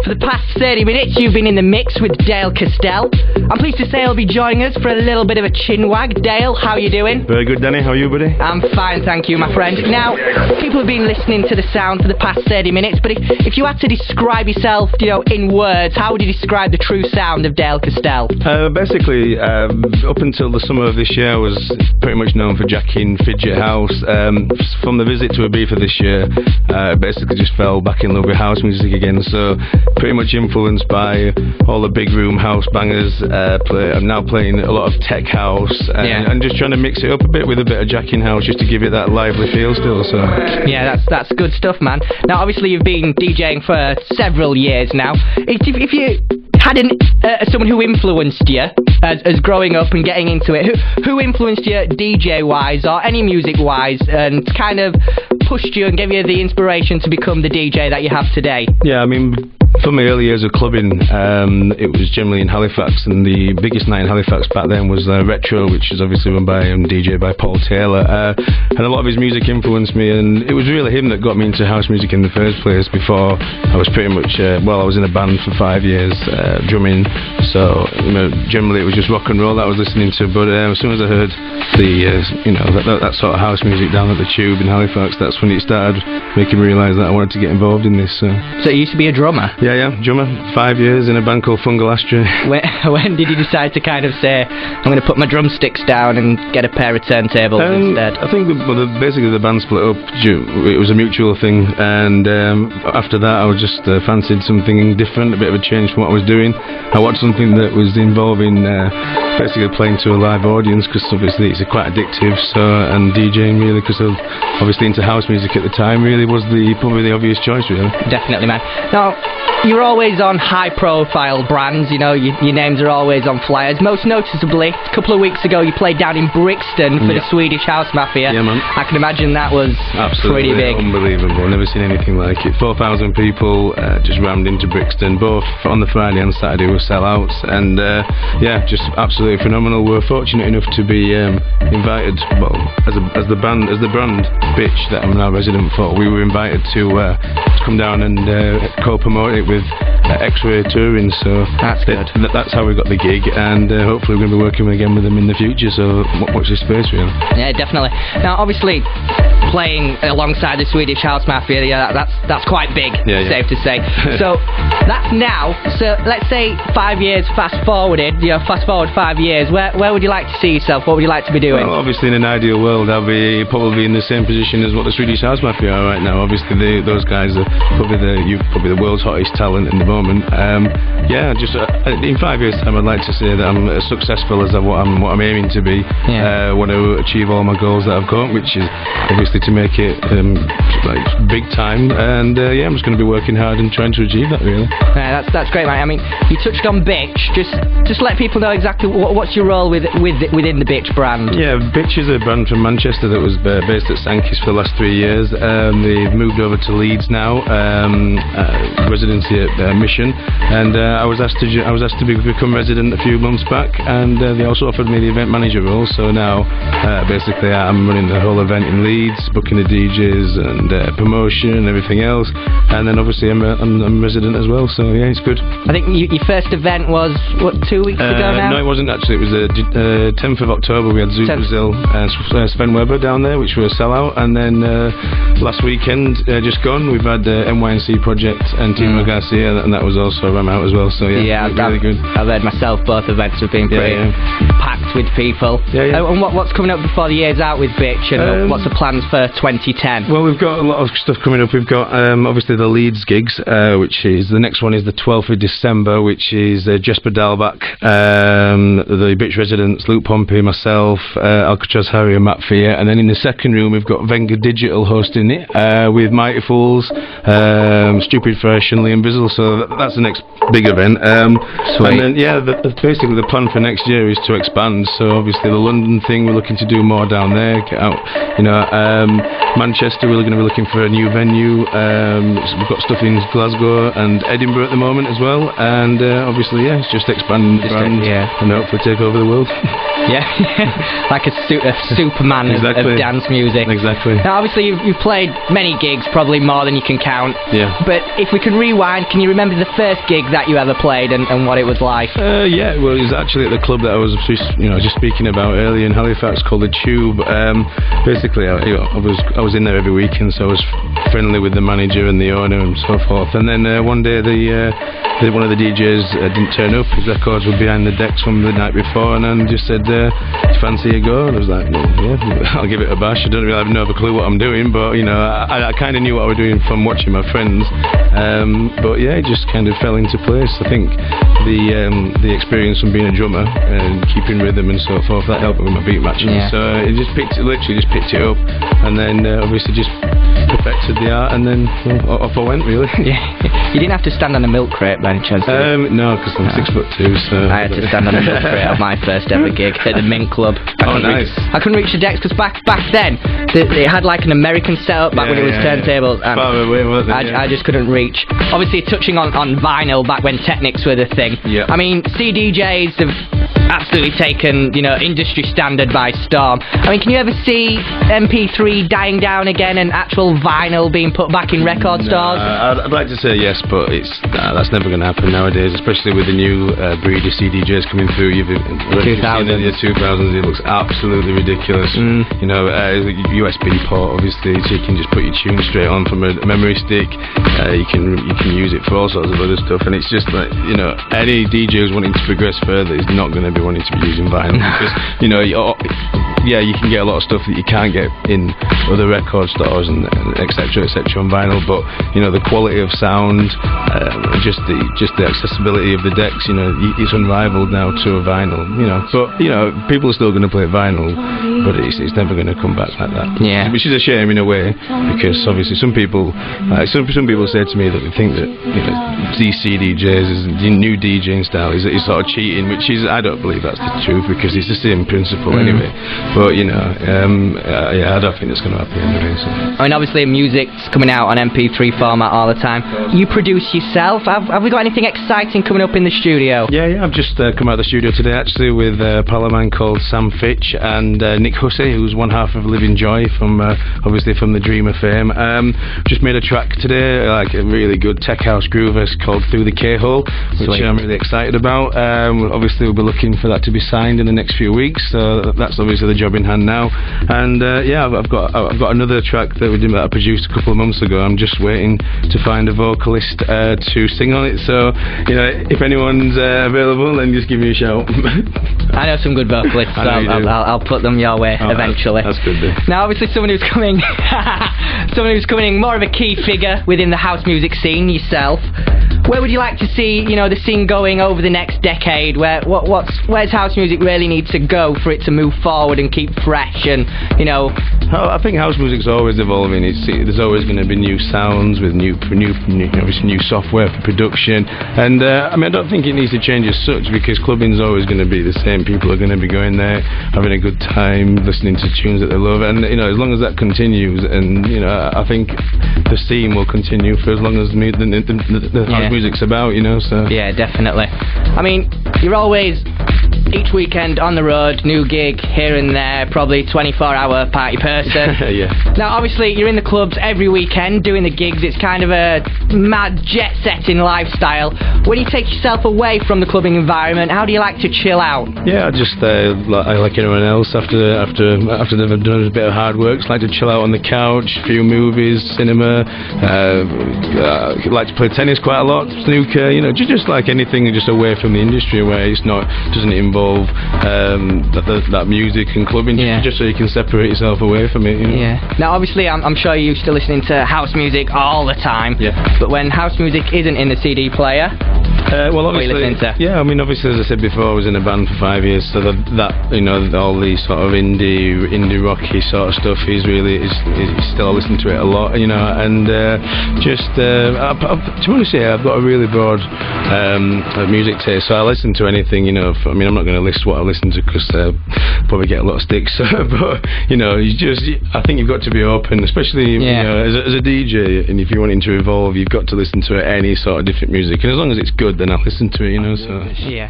For the past 30 minutes, you've been in the mix with Dale Castell. I'm pleased to say he'll be joining us for a little bit of a chin wag. Dale, how are you doing? Very good, Danny. How are you, buddy? I'm fine, thank you, my friend. Now, people have been listening to the sound for the past 30 minutes, but if you had to describe yourself, in words, how would you describe the true sound of Dale Castell? Basically, up until the summer of this year, I was pretty much known for jacking fidget house. From the visit to Ibiza this year, I basically just fell back in love with house music again. So pretty much influenced by all the big room house bangers. I'm now playing a lot of tech house and just trying to mix it up a bit with a bit of jacking house just to give it that lively feel still. So yeah, that's good stuff, man. Now obviously you've been DJing for several years now. If you had someone who influenced you as growing up and getting into it, who influenced you DJ wise or any music wise and kind of pushed you and gave you the inspiration to become the DJ that you have today? Yeah, I mean, from my early years of clubbing, it was generally in Halifax, and the biggest night in Halifax back then was Retro, which is obviously run by DJ by Paul Taylor, and a lot of his music influenced me, and it was really him that got me into house music in the first place. Before I was pretty much, I was in a band for 5 years, drumming, so generally it was just rock and roll that I was listening to, but as soon as I heard that sort of house music down at the Tube in Halifax, that's when it started making me realise that I wanted to get involved in this. So you used to be a drummer? Yeah, drummer. 5 years in a band called Fungal Ashtray. When did you decide to kind of say, I'm going to put my drumsticks down and get a pair of turntables instead? I think basically the band split up. It was a mutual thing, and after that I was just fancied something different, a bit of a change from what I was doing. I wanted something that was involving basically playing to a live audience, because obviously it's quite addictive. And DJing really, because obviously into house music at the time, really was probably the obvious choice, really. Definitely, man. Now, you're always on high-profile brands, your names are always on flyers. Most noticeably, a couple of weeks ago, you played down in Brixton for the Swedish House Mafia. Yeah, man. I can imagine that was absolutely pretty big. Unbelievable. Never seen anything like it. 4,000 people just rammed into Brixton. Both on the Friday and Saturday were sellouts, and just absolutely phenomenal. We're fortunate enough to be invited, as the brand Bitch that I'm now resident for. We were invited to come down and co-promote it with X-Ray Touring, so that's good. That's how we got the gig, and hopefully we're going to be working again with them in the future, so watch this space, really. Yeah, definitely. Now obviously playing alongside the Swedish House Mafia, that's quite big, safe to say. So that's now, so let's say 5 years fast forward 5 years, where would you like to see yourself? What would you like to be doing? Well, obviously in an ideal world I'll be probably in the same position as what the Swedish House Mafia are right now. Obviously those guys are probably the world's hottest talent in the moment. In 5 years time I'd like to say that I'm as successful as what I'm aiming to be. Want to achieve all my goals that I've got, which is obviously to make it big time, and I'm just going to be working hard and trying to achieve that, really. Yeah, that's great, mate. I mean, you touched on Bitch. Just let people know exactly what's your role within the Bitch brand. Yeah, Bitch is a brand from Manchester that was based at Sankey's for the last 3 years. They've moved over to Leeds now, residency at Mission, and I was asked to become resident a few months back, and they also offered me the event manager role. So now basically I'm running the whole event in Leeds, booking the DJs and promotion and everything else, and then obviously I'm resident as well, so yeah, it's good. I think your first event was 2 weeks ago now? No, it wasn't actually. It was 10th of October. We had Zoo Brazil and Sven Weber down there, which were a sellout, and then last weekend just gone, we've had NYNC Project and Timo Garcia, and that was also ram out as well, so really good. I've heard myself, both events have been pretty packed with people. And what's coming up before the year's out with Bitch, and what's the plans for 2010? Well, we've got a lot of stuff coming up. We've got obviously the Leeds gigs, which is the next one is the 12th of December, which is Jesper Dahlbach, the Bitch residents, Luke Pompey, myself, Alcatraz Harry and Matt Fear, and then in the second room we've got Venga Digital hosting it with Mighty Fools, Stupid Fresh and Liam Bizzle, so that's the next big event. Sweet. And then basically the plan for next year is to expand, so obviously the London thing, we're looking to do more down there, get out, Manchester, we're going to be looking for a new venue. We've got stuff in Glasgow and Edinburgh at the moment as well, and obviously it's just expanding the brand and hopefully take over the world. Yeah, like a Superman exactly. of dance music. Exactly. Now, obviously, you've played many gigs, probably more than you can count. Yeah. But if we can rewind, can you remember the first gig that you ever played and what it was like? Yeah, well, it was actually at the club that I was just speaking about earlier in Halifax called the Tube. Basically, I was in there every weekend, so I was friendly with the manager and the owner and so forth. And then one day, one of the DJs didn't turn up. His records were behind the decks from the night before, and then just said, "Do you fancy a go?" And I was like, "Yeah, I'll give it a bash." I don't really have no clue what I'm doing, but I kind of knew what I was doing from watching my friends. But yeah, it just kind of fell into place. I think the experience from being a drummer and keeping rhythm and so forth, that helped me with my beat matching. Yeah. So it literally just picked it up, and then obviously just perfected the art, and then off I went, really. Yeah. You didn't have to stand on a milk crate by any chance? No, because I'm 6'2", so I had to stand on a milk crate at my first ever gig at the Mint Club. Nice. I couldn't reach the decks because back then it had like an American setup back when it was turntables, and far away, wasn't it? I just couldn't reach. Obviously, touching on vinyl back when Technics were the thing. Yeah. I mean, CDJs have absolutely taken industry standard by storm. I mean, can you ever see MP3 dying down again and actual vinyl being put back in record stores? I'd like to say yes, but that's never going to happen nowadays, especially with the new breed of CDJs coming through. You've been 2000s. in the 2000s, it looks absolutely ridiculous. USB port, obviously, so you can just put your tune straight on from a memory stick. You can use it for all sorts of other stuff, and it's just like, any DJ who's wanting to progress further is not going to be wanting to be using vinyl because you can get a lot of stuff that you can't get in other record stores and etc on vinyl, but the quality of sound, just the accessibility of the decks, it's unrivaled now to a vinyl. But people are still going to play vinyl, but it's never going to come back like that. Yeah. Which is a shame in a way, because obviously some people say to me that they think that these CDJs is the new DJing style is sort of cheating, which is, I don't believe that's the truth, because it's the same principle anyway. But I don't think that's going to happen anyway. So. I mean, obviously music's coming out on MP3 format all the time. You produce yourself. Have we got anything exciting coming up in the studio? Yeah, I've just come out of the studio today actually with a pal of mine called Sam Fitch and Nick Hussey, who's one half of Living Joy from obviously from the Dream of Fame. Just made a track today, like a really good tech house groover called Through the K-Hole, which I'm really excited about. Obviously we'll be looking for that to be signed in the next few weeks, so that's obviously the job in hand now. And I've got another track that I produced a couple of months ago. I'm just waiting to find a vocalist to sing on it, so if anyone's available, then just give me a shout. I know some good vocalists, so I'll put them your way eventually. That's good then. Now obviously someone who's coming more of a key figure within the house music scene, yourself. Where would you like to see, the scene going over the next decade? Where's house music really needs to go for it to move forward and keep fresh? And I think house music's always evolving. There's always going to be new sounds with new software for production. And I don't think it needs to change as such, because clubbing's always going to be the same. People are going to be going there, having a good time, listening to tunes that they love. And as long as that continues, and I think the scene will continue for as long as the house music's about. So yeah, definitely. I mean, you're always each weekend on the road, new gig here and there, probably 24-hour party person. Yeah. Now obviously you're in the clubs every weekend doing the gigs. It's kind of a mad jet-setting lifestyle. When you take yourself away from the clubbing environment, how do you like to chill out? Yeah, I like anyone else after they've done a bit of hard work, I like to chill out on the couch, a few movies, cinema. Like to play tennis quite a lot, snooker, just like anything just away from the industry, where doesn't involve that music and clubbing, just so you can separate yourself away from it. Yeah. Now obviously I'm sure you're still listening to house music all the time. Yeah. But when house music isn't in the CD player, well, obviously, what are you listening to? Yeah, obviously, as I said before, I was in a band for 5 years, so that all the sort of indie rocky sort of stuff is still, I listen to it a lot, and to be honest, I've got a really broad music taste, so I listen to anything, I'm not going to list what I listen to, because probably get a lot of sticks, but I think you've got to be open, especially as a DJ, and if you're wanting to evolve, you've got to listen to any sort of different music, and as long as it's good, then I'll listen to it, so. Yeah.